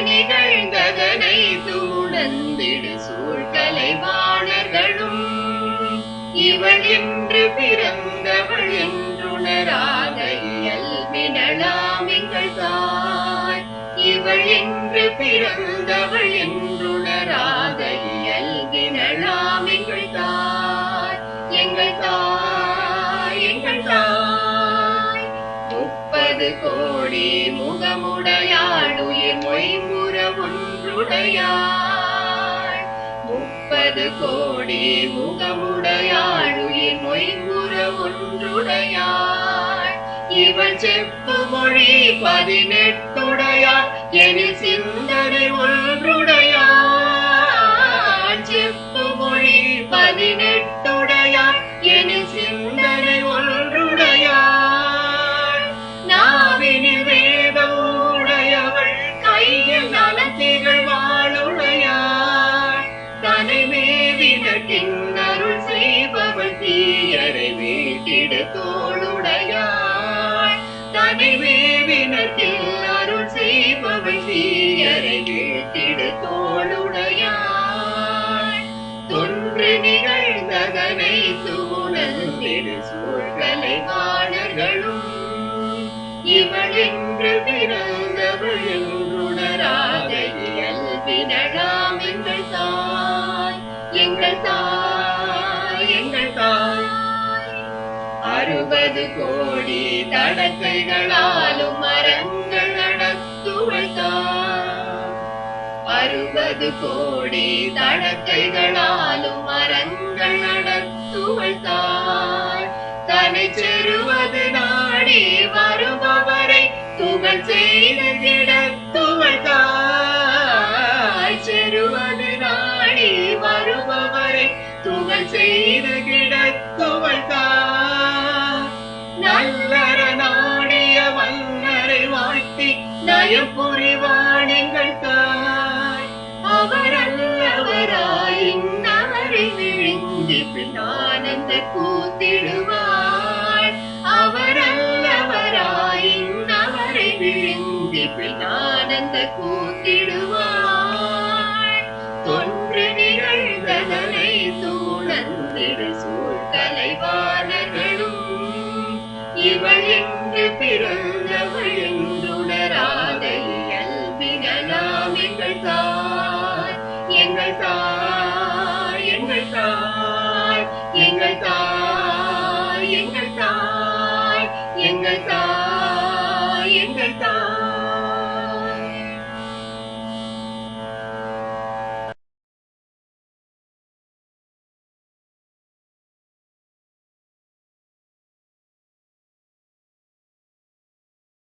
நிகழ்ந்ததனை துணர்ந்திடு சூழ்கலைவாணர்களும் இவள் என்று பிறந்தவள் என்றுணராத இயல்பினளாம் எங்கள் தாய். இவள் என்று பிறந்தவள் என்றுணராத இயல்பினளாம் எங்கள் தாய். எங்கள் தாய் எங்கள் தாய். 30 கோடி முகமுடையாள் உயிர் மொய்முற ஒன்றுடையாள். 30 கோடி முகமுடையாள் உயிர் மொய்முற ஒன்றுடையாள். இவள் செப்பு மொழி 18 எனில் சிந்தனை ஒன்றுடையாள். செப்பு மொழி 18 எனில் சிந்தனை ஒன்றுடையாள். நாவினில் வேதம் உடையவள் கையில் நலத்திகள் வாழுடையாள். தனை மேவினட்டின் அருள் செய்பவள் தீயரை வீட்டிட தோளுடையாள். தனை மேவினட்டில் அருள் செய்பவள் தீயரை வீட்டிட தோளுடையாள். தொன்று நிகழ்ந்ததனை துணர்ந்திடு சூழ்கலைவாணர்களும் இவள் என்று பிறந்தவள் என்றுணராத இயல்பினளாம் எங்கள் தாய். எங்கள் தாய் எங்கள் தாய். 60 கோடி தடக்கைகளாலும் மரங்கள் நடத்துவள் தாய். 60 கோடி தடக்கைகளாலும் மரங்கள் நடத்துவள் தாய். தனை செருவது நாடி வருபவரை துகள் செய்து கிடத்துவள் தாய். செருவது நாடி வருபவரை துகள் செய்து கிடத்துவள் தாய். நல்லற நாடிய வல்லரை வாழ்த்தி நயம் புரிவாள் எங்கள் தாய். அவர் அல்லவராயின் அவரை விழுங்கி பின் ஆனந்த கூத்திடுவாள். அவர் அல்லவராயின் அவரை விழுங்கி பின் ஆனந்த கூத்திடுவாள். தொன்று நிகழ்ந்ததனை துணர்ந்திடு சூழ்கலைவாணர்களும் இவள் என்று பிறந்தவள் என்றுணராத இயல்பினளாம் எங்கள் தாய். எங்கள் தாய்.